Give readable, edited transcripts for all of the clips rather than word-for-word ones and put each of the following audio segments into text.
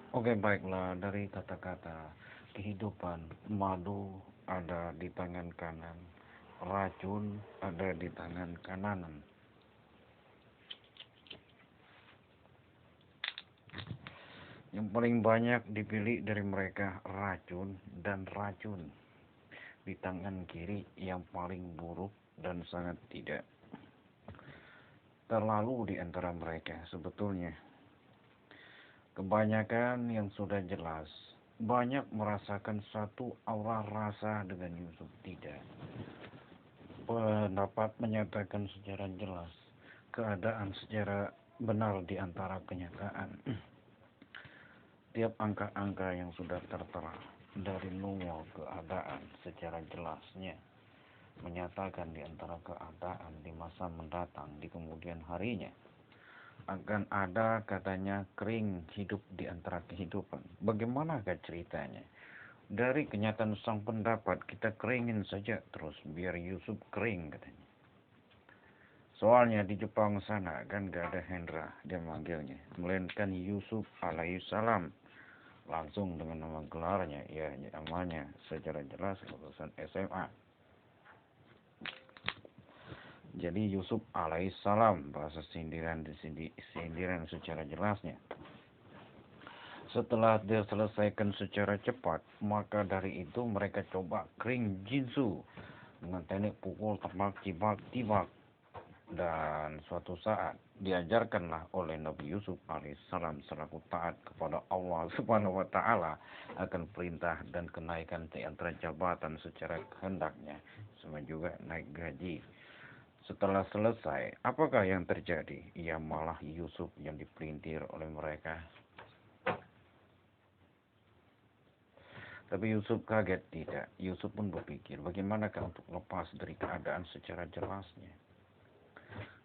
Oke, baiklah. Dari kata-kata kehidupan, madu ada di tangan kanan, racun ada di tangan kanan. Yang paling banyak dipilih dari mereka racun dan racun di tangan kiri yang paling buruk dan sangat tidak terlalu di antara mereka sebetulnya. Kebanyakan yang sudah jelas banyak merasakan satu aura rasa dengan Yusuf tidak. Pendapat menyatakan secara jelas keadaan secara benar di antara kenyataan. Tiap angka-angka yang sudah tertera dari nol keadaan secara jelasnya menyatakan di antara keadaan di masa mendatang di kemudian harinya akan ada katanya kering hidup di antara kehidupan. Bagaimanakah ceritanya? Dari kenyataan sang pendapat kita keringin saja terus biar Yusuf kering katanya. Soalnya di Jepang sana kan gak ada Hendra dia manggilnya, melainkan Yusuf alaihissalam langsung dengan nama gelarnya, ya namanya secara jelas lulusan SMA. Jadi Yusuf alaihissalam bahasa sindiran di sini, sindiran secara jelasnya. Setelah dia selesaikan secara cepat, maka dari itu mereka coba kering jinsu dengan teknik pukul tebak cibak tibak. Dan suatu saat diajarkanlah oleh Nabi Yusuf alaihissalam selaku taat kepada Allah subhanahu wa ta'ala akan perintah dan kenaikan di antara jabatan secara kehendaknya, sama juga naik gaji. Setelah selesai, apakah yang terjadi? Ya malah Yusuf yang dipelintir oleh mereka. Tapi Yusuf kaget tidak. Yusuf pun berpikir, bagaimanakah untuk lepas dari keadaan secara jelasnya.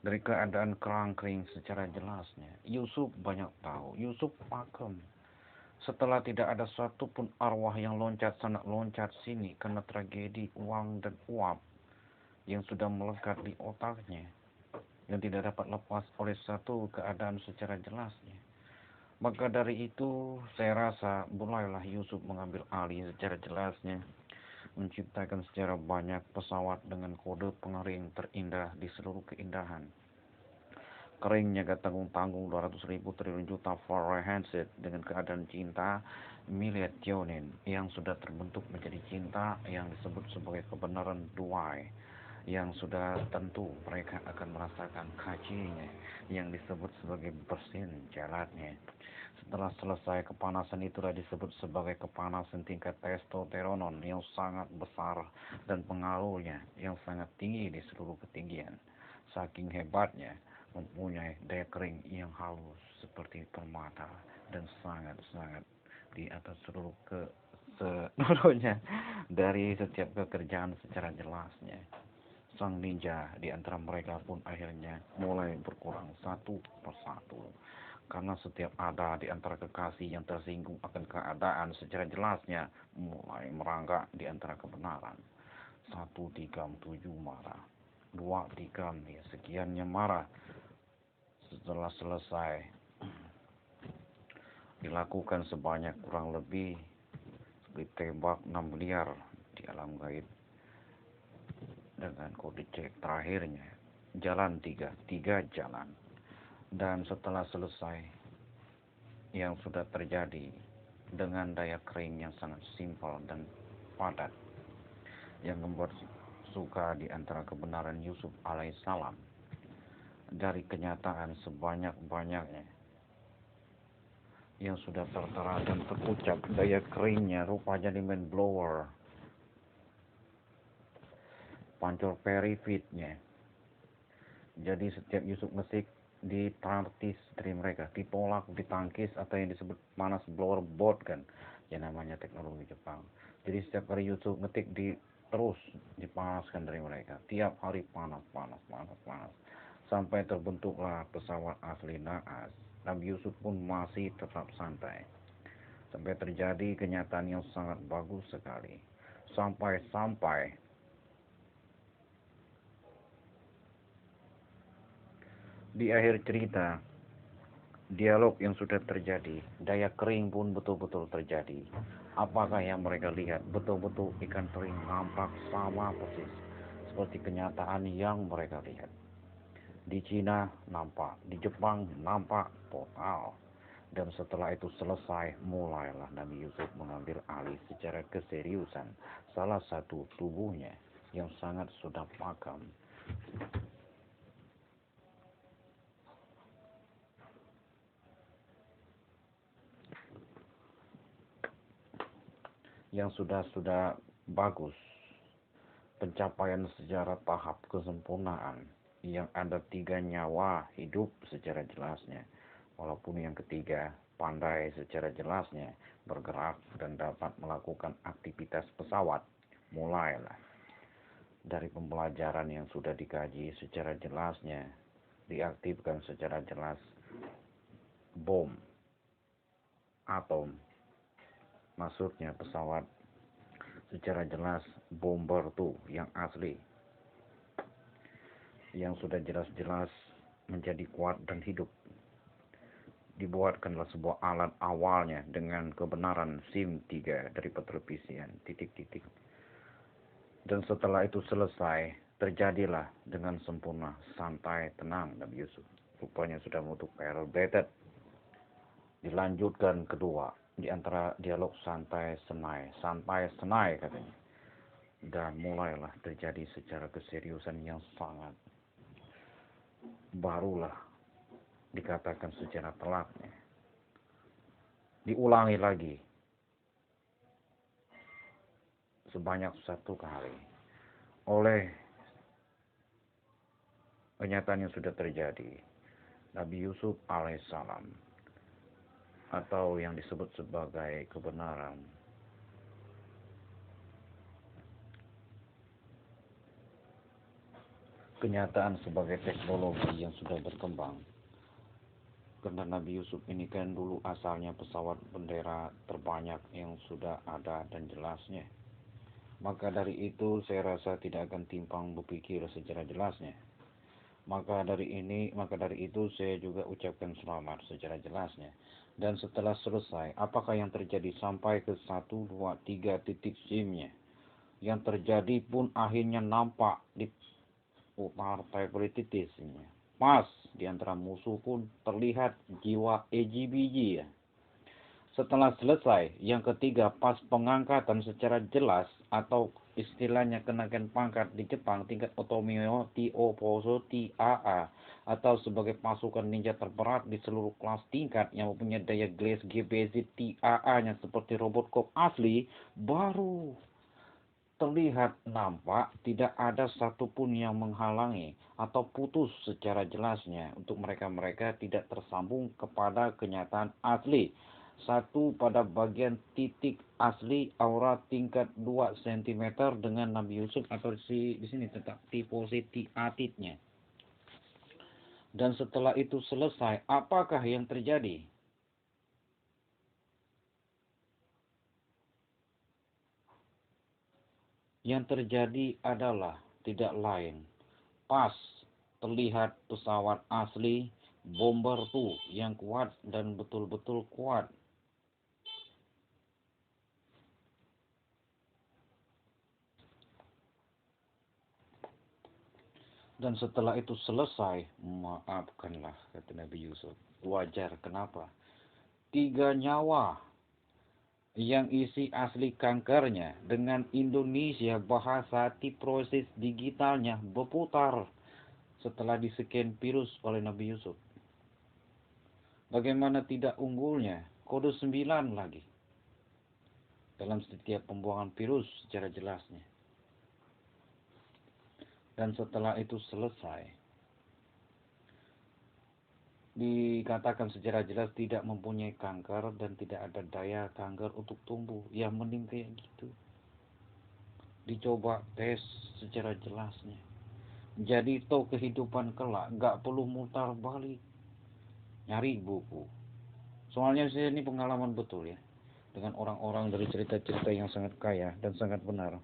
Dari keadaan kerang-kering secara jelasnya. Yusuf banyak tahu. Yusuf pakem. Setelah tidak ada satupun arwah yang loncat sana loncat sini karena tragedi uang dan uap yang sudah melekat di otaknya. Yang tidak dapat lepas oleh satu keadaan secara jelasnya. Maka dari itu saya rasa mulailah Yusuf mengambil alih secara jelasnya, menciptakan secara banyak pesawat dengan kode pengering terindah di seluruh keindahan. Keringnya gak tanggung-tanggung 200.000 triliun juta Fahrenheit dengan keadaan cinta milik Tionin yang sudah terbentuk menjadi cinta yang disebut sebagai kebenaran duai yang sudah tentu mereka akan merasakan kacinya yang disebut sebagai bersin jalatnya. Setelah selesai kepanasan itulah disebut sebagai kepanasan tingkat testosteron yang sangat besar dan pengaruhnya yang sangat tinggi di seluruh ketinggian. Saking hebatnya mempunyai daya kering yang halus seperti permata dan sangat-sangat di atas seluruh seluruhnya dari setiap pekerjaan secara jelasnya. Sang ninja di antara mereka pun akhirnya mulai berkurang satu persatu. Karena setiap ada di antara kekasih yang tersinggung akan keadaan secara jelasnya mulai merangkak di antara kebenaran. Satu tikam tujuh marah. Dua tikam ya sekiannya marah. Setelah selesai dilakukan sebanyak kurang lebih ditembak 6 miliar di alam gaib dengan kode cek terakhirnya jalan tiga jalan. Dan setelah selesai yang sudah terjadi dengan daya kering yang sangat simpel dan padat yang membuat suka di antara kebenaran Yusuf alaihissalam dari kenyataan sebanyak-banyaknya yang sudah tertera dan terucap daya keringnya rupanya di main blower pancur perifitnya. Jadi setiap Yusuf ngetik ditartis dari mereka, ditolak, ditangkis atau yang disebut panas blower board kan, yang namanya teknologi Jepang. Jadi setiap kali Yusuf ngetik di terus dipanaskan dari mereka, tiap hari panas, panas, panas, panas, sampai terbentuklah pesawat asli naas. Nabi Yusuf pun masih tetap santai, sampai terjadi kenyataan yang sangat bagus sekali. Sampai-sampai di akhir cerita dialog yang sudah terjadi, daya kering pun betul-betul terjadi. Apakah yang mereka lihat betul-betul ikan kering nampak sama persis seperti kenyataan yang mereka lihat? Di Cina nampak, di Jepang nampak total. Dan setelah itu selesai, mulailah Nabi Yusuf mengambil alih secara keseriusan salah satu tubuhnya yang sangat sudah pakam. Yang sudah bagus, pencapaian secara tahap kesempurnaan, yang ada 3 nyawa hidup secara jelasnya, walaupun yang ketiga pandai secara jelasnya bergerak dan dapat melakukan aktivitas pesawat. Mulailah dari pembelajaran yang sudah dikaji secara jelasnya, diaktifkan secara jelas bom atom, masuknya pesawat secara jelas bomber tuh yang asli, yang sudah jelas-jelas menjadi kuat dan hidup. Dibuatkanlah sebuah alat awalnya dengan kebenaran SIM 3 dari petelevisian, titik-titik. Dan setelah itu selesai, terjadilah dengan sempurna, santai, tenang Nabi Yusuf. Rupanya sudah menutup elevated. Dilanjutkan kedua, di antara dialog santai senai katanya. Dan mulailah terjadi secara keseriusan yang sangat, barulah dikatakan secara telatnya. Diulangi lagi sebanyak 1 kali oleh kenyataan yang sudah terjadi. Nabi Yusuf alaihissalam, atau yang disebut sebagai kebenaran, kenyataan sebagai teknologi yang sudah berkembang. Karena Nabi Yusuf ini kan dulu asalnya pesawat bendera terbanyak yang sudah ada dan jelasnya. Maka dari itu saya rasa tidak akan timpang berpikir secara jelasnya. Maka dari itu saya juga ucapkan selamat secara jelasnya. Dan setelah selesai, apakah yang terjadi sampai ke 1, 2, 3 titik SIM-nya? Yang terjadi pun akhirnya nampak di partai politisnya. Pas di antara musuh pun terlihat jiwa EGBG ya. Setelah selesai, yang ketiga pas pengangkatan secara jelas atau istilahnya kenaikan pangkat di Jepang tingkat Otomio Tioposo TAA atau sebagai pasukan ninja terberat di seluruh kelas tingkat yang mempunyai daya glass GBZ TAA-nya seperti robot cop asli, baru terlihat nampak tidak ada satupun yang menghalangi atau putus secara jelasnya untuk mereka-mereka tidak tersambung kepada kenyataan asli. Satu pada bagian titik asli aura tingkat 2 cm dengan Nabi Yusuf atau di sini tetap tipositi atitnya. Dan setelah itu selesai, apakah yang terjadi? Yang terjadi adalah tidak lain, pas terlihat pesawat asli bomber tuh yang kuat dan betul-betul kuat. Dan setelah itu selesai, maafkanlah, kata Nabi Yusuf. Wajar, kenapa? 3 nyawa yang isi asli kankernya dengan Indonesia bahasa proses digitalnya berputar setelah disekian virus oleh Nabi Yusuf. Bagaimana tidak unggulnya? Kode 9 lagi dalam setiap pembuangan virus secara jelasnya. Dan setelah itu selesai, dikatakan secara jelas tidak mempunyai kanker dan tidak ada daya kanker untuk tumbuh. Ya mending kayak gitu. Dicoba tes secara jelasnya. Jadi toh kehidupan kelak gak perlu mutar balik nyari buku. Soalnya saya ini pengalaman betul ya dengan orang-orang dari cerita-cerita yang sangat kaya dan sangat benar.